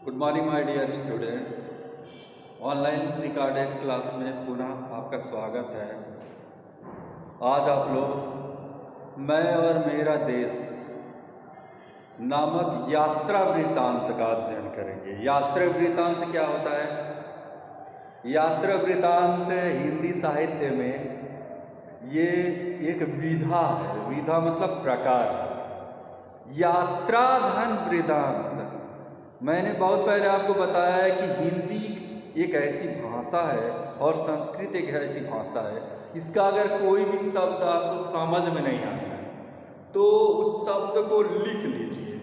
Good morning my dear students. Online recorded class में पुनः आपका स्वागत है। आज आप लोग मैं और मेरा देश नामक यात्रा वृत्तांत का अध्ययन करेंगे। यात्रा वृत्तांत क्या होता है? यात्रा वृत्तांत हिंदी साहित्य में ये एक विधा है। विधा मतलब प्रकार। यात्रा धन वृत्तांत। मैंने बहुत पहले आपको बताया है कि हिंदी एक ऐसी भाषा है और संस्कृत एक ऐसी भाषा है, इसका अगर कोई भी शब्द आपको समझ में नहीं आता है तो उस शब्द को लिख लीजिए।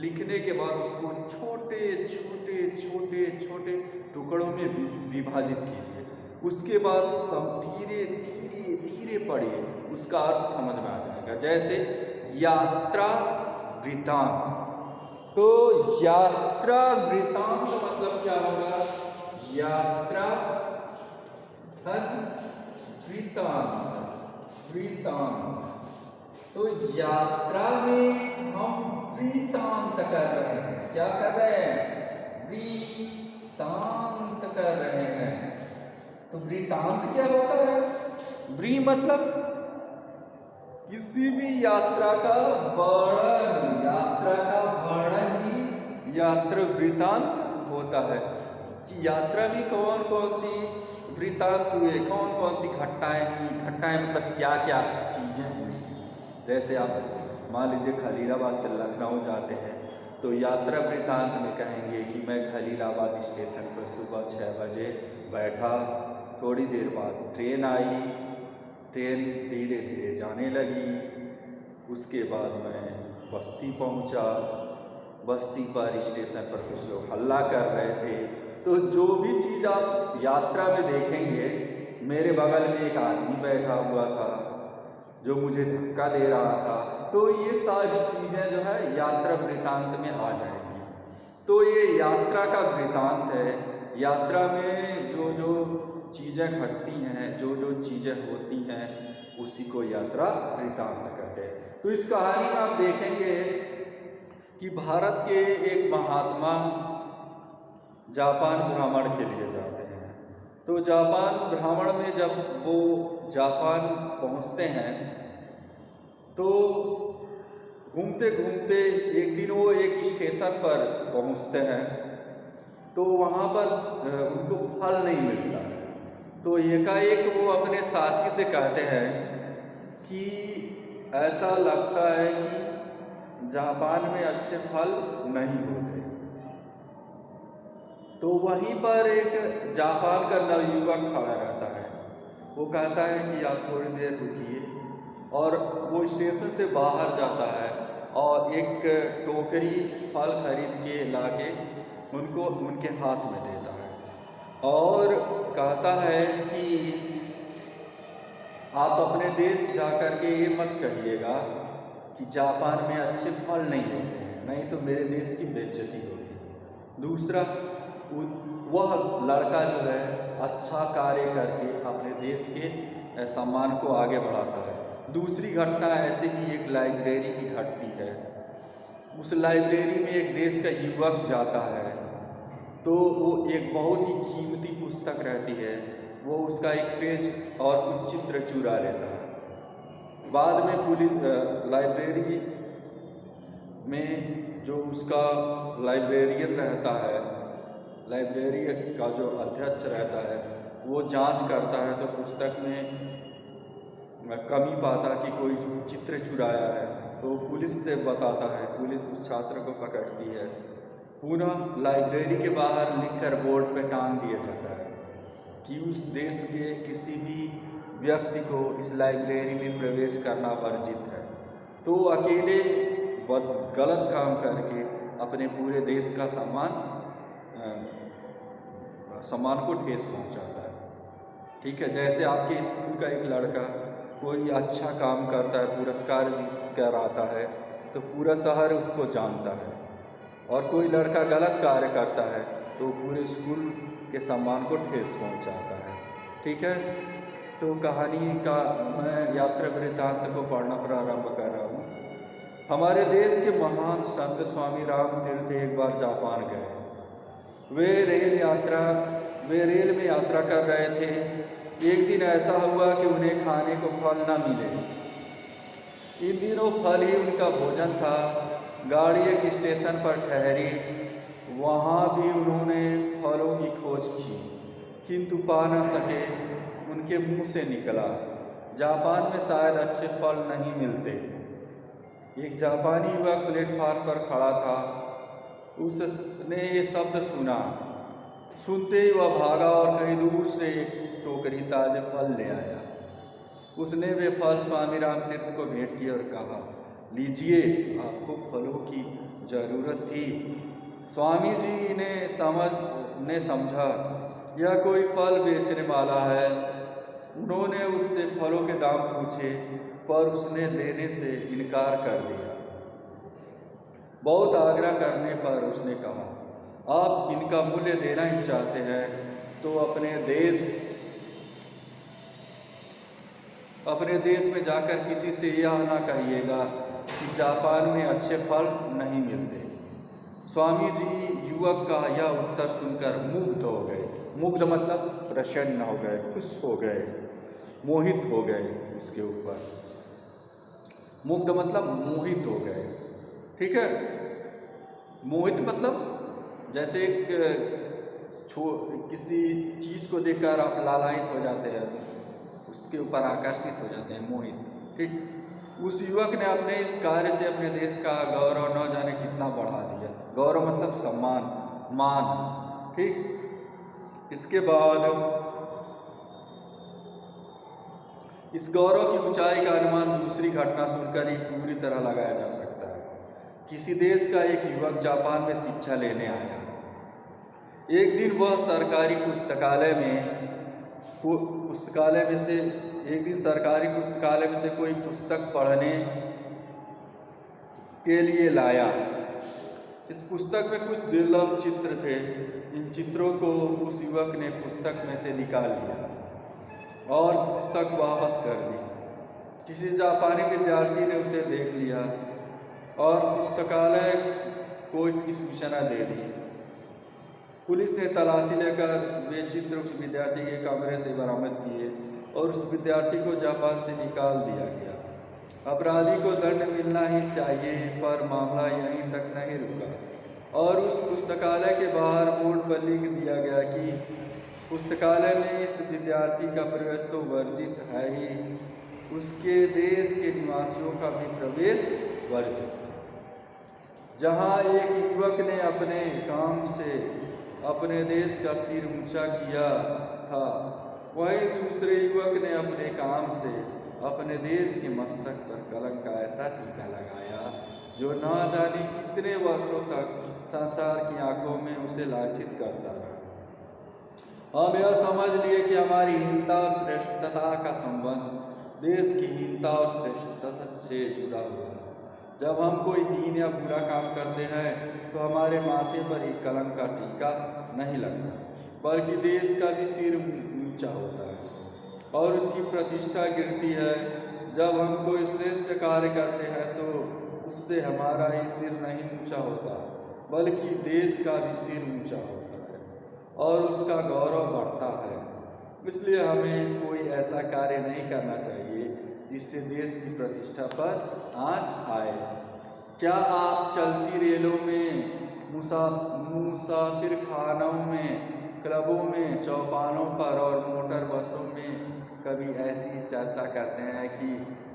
लिखने के बाद उसको छोटे छोटे छोटे छोटे टुकड़ों में विभाजित कीजिए। उसके बाद सब धीरे धीरे धीरे पढ़िए, उसका अर्थ समझ में आ जाएगा। जैसे यात्रा वृत्तांत, तो यात्रा वृत्तांत मतलब क्या होगा? यात्रा धन वृत्तांत। वृत्तांत तो यात्रा में हम वृत्तांत कर रहे हैं। क्या कर रहे हैं? वृत्तांत कर रहे हैं। तो वृत्तांत क्या होता है? वृ मतलब किसी भी यात्रा का वर्णन, यात्रा का वर्णन ही यात्रा वृत्तांत होता है। यात्रा में कौन कौन सी वृत्तांत हुए, कौन कौन सी घटनाएं हुई। घटनाएं मतलब क्या क्या चीज़ें हुई। जैसे आप मान लीजिए खलीलाबाद से लखनऊ जाते हैं तो यात्रा वृत्तांत में कहेंगे कि मैं खलीलाबाद स्टेशन पर सुबह 6 बजे बैठा, थोड़ी देर बाद ट्रेन आई, ट्रेन धीरे धीरे जाने लगी, उसके बाद मैं बस्ती पहुंचा, बस्ती पर स्टेशन पर कुछ लोग हल्ला कर रहे थे। तो जो भी चीज़ आप यात्रा में देखेंगे, मेरे बगल में एक आदमी बैठा हुआ था जो मुझे धक्का दे रहा था, तो ये सारी चीज़ें जो है यात्रा वृत्तांत में आ जाएंगी। तो ये यात्रा का वृत्तांत है। यात्रा में जो जो चीज़ें घटती हैं, जो जो चीज़ें होती हैं, उसी को यात्रा वृत्तांत कहते हैं। तो इस कहानी में आप देखेंगे कि भारत के एक महात्मा जापान भ्रमण के लिए जाते हैं। तो जापान भ्रमण में जब वो जापान पहुंचते हैं तो घूमते घूमते एक दिन वो एक स्टेशन पर पहुंचते हैं, तो वहाँ पर उनको फल नहीं मिलता है। तो एकाएक वो अपने साथी से कहते हैं कि ऐसा लगता है कि जापान में अच्छे फल नहीं होते। तो वहीं पर एक जापान का नवयुवक खड़ा रहता है। वो कहता है कि आप थोड़ी देर रुकिए, और वो स्टेशन से बाहर जाता है और एक टोकरी फल खरीद के लाके उनको उनके हाथ में देता है और कहता है कि आप अपने देश जाकर के ये मत कहिएगा कि जापान में अच्छे फल नहीं होते हैं, नहीं तो मेरे देश की बेइज्जती होगी। दूसरा, वह लड़का जो है अच्छा कार्य करके अपने देश के सम्मान को आगे बढ़ाता है। दूसरी घटना ऐसे ही एक लाइब्रेरी की घटती है। उस लाइब्रेरी में एक देश का युवक जाता है, तो वो एक बहुत ही कीमती पुस्तक रहती है, वो उसका एक पेज और कुछ चित्र चुरा लेता है। बाद में पुलिस लाइब्रेरी में जो उसका लाइब्रेरियन रहता है, लाइब्रेरी का जो अध्यक्ष रहता है, वो जांच करता है तो पुस्तक में कमी पाता कि कोई चित्र चुराया है, तो पुलिस से बताता है। पुलिस उस छात्र को पकड़ती है, पुनः लाइब्रेरी के बाहर लिखकर बोर्ड पे टांग दिया जाता है कि उस देश के किसी भी व्यक्ति को इस लाइब्रेरी में प्रवेश करना वर्जित है। तो अकेले गलत काम करके अपने पूरे देश का सम्मान को ठेस पहुंचाता है। ठीक है, जैसे आपके स्कूल का एक लड़का कोई अच्छा काम करता है, पुरस्कार जीत कर आता है, तो पूरा शहर उसको जानता है, और कोई लड़का गलत कार्य करता है तो पूरे स्कूल के सम्मान को ठेस पहुंचाता है। ठीक है, तो कहानी का मैं यात्रा वृत्तांत को पढ़ना प्रारंभ कर रहा हूँ। हमारे देश के महान संत स्वामी राम तीर्थ एक बार जापान गए। वे रेल में यात्रा कर रहे थे। एक दिन ऐसा हुआ कि उन्हें खाने को फल न मिले। इन दिनों फल ही उनका भोजन था। गाड़ी एक स्टेशन पर ठहरी। वहाँ भी उन्होंने फलों की खोज की, किंतु पा न सके। उनके मुंह से निकला, जापान में शायद अच्छे फल नहीं मिलते। एक जापानी युवक प्लेटफार्म पर खड़ा था। उसने ये शब्द सुना। सुनते ही वह भागा और कहीं दूर से एक टोकरी ताजे फल ले आया। उसने वे फल स्वामी रामतीर्थ को भेंट किए और कहा, लीजिए, आपको फलों की जरूरत थी। स्वामी जी ने समझा यह कोई फल बेचने वाला है। उन्होंने उससे फलों के दाम पूछे, पर उसने लेने से इनकार कर दिया। बहुत आग्रह करने पर उसने कहा, आप इनका मूल्य देना ही चाहते हैं तो अपने देश में जाकर किसी से यह ना कहिएगा कि जापान में अच्छे फल नहीं मिलते। स्वामी जी युवक का यह उत्तर सुनकर मुग्ध हो गए। मुग्ध मतलब प्रसन्न हो गए, खुश हो गए, मोहित हो गए। उसके ऊपर मुग्ध मतलब मोहित हो गए। ठीक है, मोहित मतलब जैसे किसी चीज़ को देखकर आप लालायित हो जाते हैं, उसके ऊपर आकर्षित हो जाते हैं, मोहित। ठीक, उस युवक ने अपने इस कार्य से अपने देश का गौरव न जाने कितना बढ़ा दिया। गौरव मतलब सम्मान, मान। ठीक, इसके बाद इस गौरव की ऊंचाई का अनुमान दूसरी घटना सुनकर ही पूरी तरह लगाया जा सकता है। किसी देश का एक युवक जापान में शिक्षा लेने आया। एक दिन वह सरकारी पुस्तकालय में से कोई पुस्तक पढ़ने के लिए लाया। इस पुस्तक में कुछ दुर्लभ चित्र थे। इन चित्रों को उस युवक ने पुस्तक में से निकाल लिया और पुस्तक वापस कर दी। किसी जापानी विद्यार्थी ने उसे देख लिया और पुस्तकालय को इसकी सूचना दे दी। पुलिस ने तलाशी लेकर वे चित्र उस विद्यार्थी के कमरे से बरामद किए और उस विद्यार्थी को जापान से निकाल दिया गया। अपराधी को दंड मिलना ही चाहिए, पर मामला यहीं तक नहीं रुका और उस पुस्तकालय के बाहर बोर्ड पर लिख दिया गया कि पुस्तकालय में इस विद्यार्थी का प्रवेश तो वर्जित है ही, उसके देश के निवासियों का भी प्रवेश वर्जित है। जहाँ एक युवक ने अपने काम से अपने देश का सिर ऊंचा किया था, वहीं दूसरे युवक ने अपने काम से अपने देश के मस्तक पर कलंक का ऐसा टीका लगाया जो ना जाने कितने वर्षों तक संसार की आंखों में उसे लांछित करता रहा। हम यह समझ लिए कि हमारी हीनता और श्रेष्ठता का संबंध देश की हीनता और श्रेष्ठता से जुड़ा हुआ है। जब हम कोई हीन या बुरा काम करते हैं तो हमारे माथे पर ही कलंक का टीका नहीं लगता, बल्कि देश का भी सिर नीचा होता है और उसकी प्रतिष्ठा गिरती है। जब हम कोई श्रेष्ठ कार्य करते हैं तो उससे हमारा ही सिर नहीं ऊंचा होता, बल्कि देश का भी सिर ऊंचा होता है और उसका गौरव बढ़ता है। इसलिए हमें कोई ऐसा कार्य नहीं करना चाहिए जिससे देश की प्रतिष्ठा पर आँच आए। क्या आप चलती रेलों में, मुसाफिर खानों में, क्लबों में, चौपालों पर और मोटर बसों में कभी ऐसी चर्चा करते हैं कि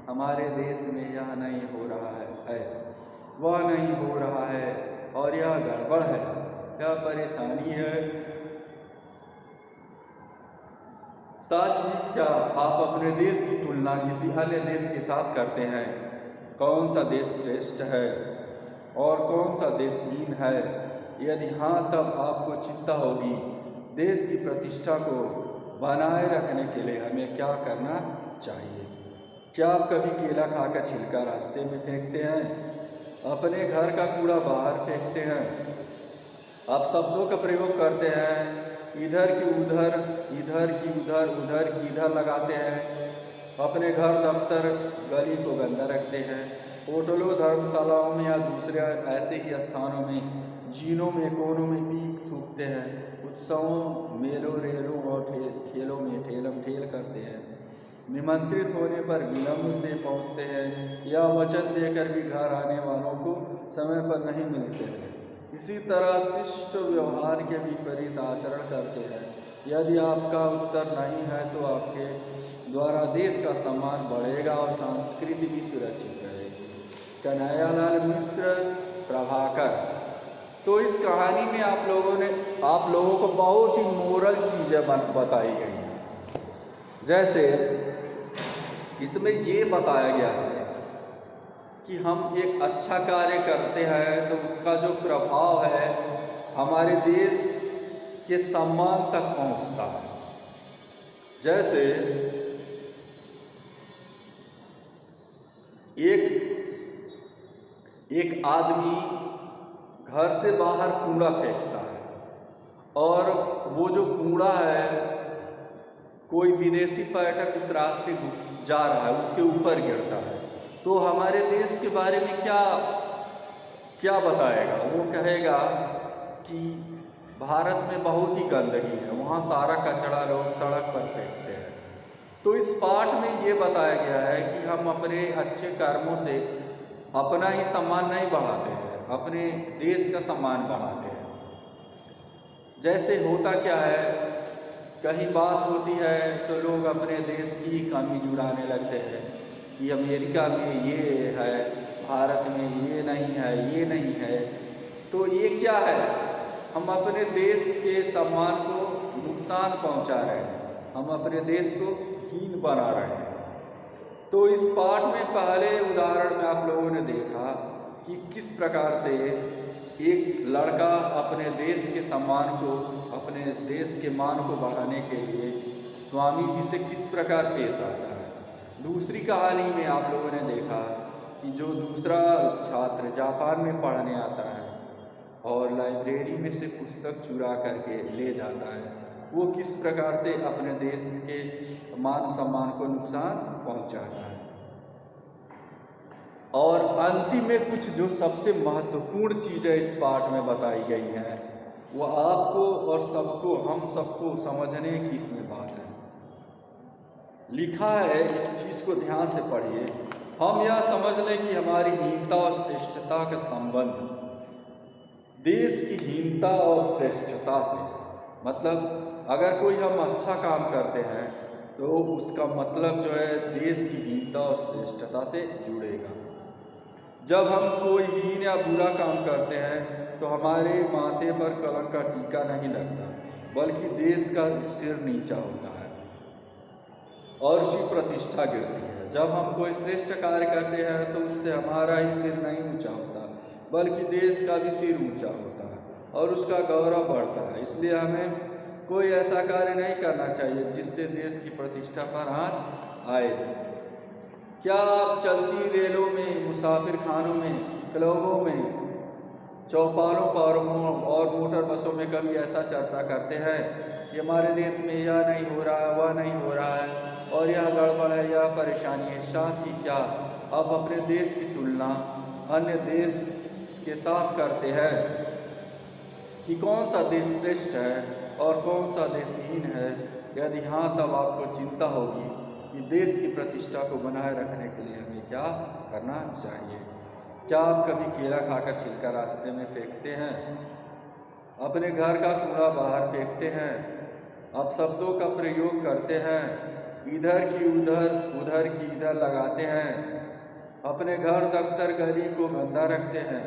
हमारे देश में यह नहीं हो रहा है, वह नहीं हो रहा है और यह गड़बड़ है, यह परेशानी है? साथ ही क्या आप अपने देश की तुलना किसी अन्य देश के साथ करते हैं? कौन सा देश श्रेष्ठ है और कौन सा देश हीन है? यदि हाँ, तब आपको चिंता होगी। देश की प्रतिष्ठा को बनाए रखने के लिए हमें क्या करना चाहिए? क्या आप कभी केला खाकर छिलका रास्ते में फेंकते हैं? अपने घर का कूड़ा बाहर फेंकते हैं? आप शब्दों का प्रयोग करते हैं, इधर की उधर, इधर की उधर, उधर की इधर लगाते हैं। अपने घर, दफ्तर, गली को गंदा रखते हैं। होटलों, धर्मशालाओं में या दूसरे ऐसे ही स्थानों में, जिनों में कोनों में पीक थूकते हैं, उत्सवों, मेलों, रेलों और खेलों में ठेलम ठेल करते हैं, निमंत्रित होने पर विलम्ब से पहुंचते हैं या वचन देकर भी घर आने वालों को समय पर नहीं मिलते हैं। इसी तरह शिष्ट व्यवहार के विपरीत आचरण करते हैं। यदि आपका उत्तर नहीं है तो आपके द्वारा देश का सम्मान बढ़ेगा और संस्कृति भी सुरक्षित रहेगी। कन्हैयालाल मिश्र, प्रभाकर। तो इस कहानी में आप लोगों को बहुत ही मोरल चीज़ें बताई गई हैं। जैसे इसमें ये बताया गया है कि हम एक अच्छा कार्य करते हैं तो उसका जो प्रभाव है हमारे देश के सम्मान तक पहुंचता है। जैसे एक आदमी घर से बाहर कूड़ा फेंकता है और वो जो कूड़ा है कोई विदेशी पर्यटक उस रास्ते जा रहा है उसके ऊपर गिरता है, तो हमारे देश के बारे में क्या बताएगा? वो कहेगा कि भारत में बहुत ही गंदगी है, वहाँ सारा कचरा लोग सड़क पर फेंकते हैं। तो इस पाठ में ये बताया गया है कि हम अपने अच्छे कर्मों से अपना ही सम्मान नहीं बढ़ाते हैं, अपने देश का सम्मान बढ़ाते हैं। जैसे होता क्या है, कहीं बात होती है तो लोग अपने देश की कमी जुड़ाने लगते हैं कि अमेरिका में ये है, भारत में ये नहीं है। तो ये क्या है? हम अपने देश के सम्मान को नुकसान पहुंचा रहे हैं, हम अपने देश को हीन बना रहे हैं। तो इस पाठ में पहले उदाहरण में आप लोगों ने देखा कि किस प्रकार से एक लड़का अपने देश के सम्मान को, अपने देश के मान को बढ़ाने के लिए स्वामी जी से किस प्रकार पेश आता है। दूसरी कहानी में आप लोगों ने देखा कि जो दूसरा छात्र जापान में पढ़ने आता है और लाइब्रेरी में से पुस्तक चुरा करके ले जाता है, वो किस प्रकार से अपने देश के मान सम्मान को नुकसान पहुंचाता है। और अंतिम में कुछ जो सबसे महत्वपूर्ण चीज़ें इस पाठ में बताई गई हैं वो आपको और सबको, हम सबको समझने की इसमें बात है। लिखा है, इस चीज़ को ध्यान से पढ़िए। हम यह समझ लें कि हमारी हीनता और श्रेष्ठता का संबंध देश की हीनता और श्रेष्ठता से, मतलब अगर कोई हम अच्छा काम करते हैं तो उसका मतलब जो है देश की हीनता और श्रेष्ठता से जुड़ेगा। जब हम कोई हीन या बुरा काम करते हैं तो हमारे माथे पर कलंक का टीका नहीं लगता, बल्कि देश का सिर नीचा होता है और उसकी प्रतिष्ठा गिरती है। जब हम कोई श्रेष्ठ कार्य करते हैं तो उससे हमारा ही सिर नहीं ऊंचा होता, बल्कि देश का भी सिर ऊंचा होता है और उसका गौरव बढ़ता है। इसलिए हमें कोई ऐसा कार्य नहीं करना चाहिए जिससे देश की प्रतिष्ठा पर आँच आए। क्या आप चलती रेलों में, मुसाफिर खानों में, क्लबों में, चौपालों पर और मोटर बसों में कभी ऐसा चर्चा करते हैं कि हमारे देश में यह नहीं हो रहा है, वह नहीं हो रहा है और यह गड़बड़ है, यह परेशानी है? साथ ही क्या आप अपने देश की तुलना अन्य देश के साथ करते हैं कि कौन सा देश श्रेष्ठ है और कौन सा देश हीन है? यदि हाँ, तब आपको चिंता होगी कि देश की प्रतिष्ठा को बनाए रखने के लिए हमें क्या करना चाहिए। क्या आप कभी केला खाकर छिलका रास्ते में फेंकते हैं? अपने घर का कूड़ा बाहर फेंकते हैं? आप शब्दों का प्रयोग करते हैं, इधर की उधर, उधर की इधर लगाते हैं? अपने घर, दफ्तर, गली को गंदा रखते हैं?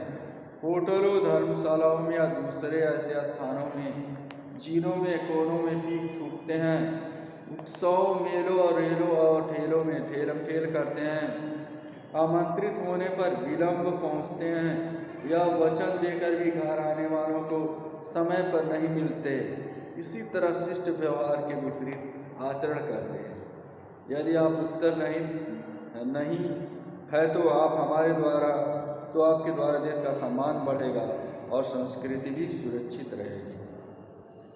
होटलों, धर्मशालाओं में या दूसरे ऐसे स्थानों में, जिनों में कोनों में पीक थूकते हैं? उत्सवों, मेलों और रेलों और ठेलों में ठेलम ठेल करते हैं? आमंत्रित होने पर विलम्ब पहुंचते हैं या वचन देकर भी घर आने वालों को समय पर नहीं मिलते? इसी तरह शिष्ट व्यवहार के विपरीत आचरण करते हैं। यदि आप उत्तर नहीं है तो आपके द्वारा देश का सम्मान बढ़ेगा और संस्कृति भी सुरक्षित रहेगी।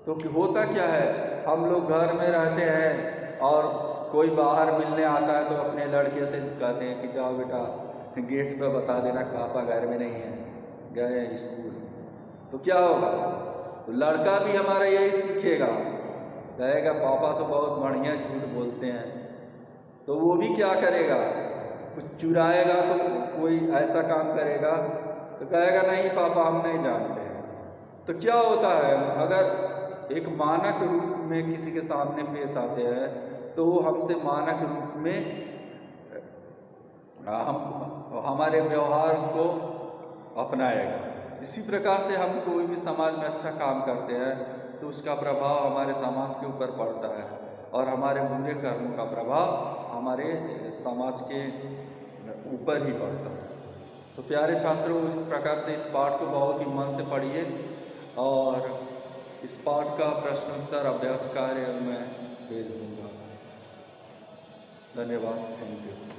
तो होता क्या है, हम लोग घर में रहते हैं और कोई बाहर मिलने आता है तो अपने लड़के से कहते हैं कि जाओ बेटा गेट पे बता देना पापा घर में नहीं है, गए हैं स्कूल, तो क्या होगा? तो लड़का भी हमारा यही सीखेगा, कहेगा पापा तो बहुत बढ़िया झूठ बोलते हैं। तो वो भी क्या करेगा? कुछ चुराएगा तो कोई ऐसा काम करेगा तो कहेगा नहीं पापा हम नहीं जानते हैं। तो क्या होता है, अगर एक मानक रूप में किसी के सामने पेश आते हैं तो वो हमसे मानक रूप में हम हमारे व्यवहार को अपनाएगा। इसी प्रकार से हम कोई भी समाज में अच्छा काम करते हैं तो उसका प्रभाव हमारे समाज के ऊपर पड़ता है और हमारे बुरे कर्मों का प्रभाव हमारे समाज के ऊपर ही पड़ता है। तो प्यारे छात्रों, इस प्रकार से इस पाठ को बहुत ही मन से पढ़िए और इस पाठ का प्रश्न उत्तर अभ्यास कार्य मैं भेज दूँगा। धन्यवाद। Thank you.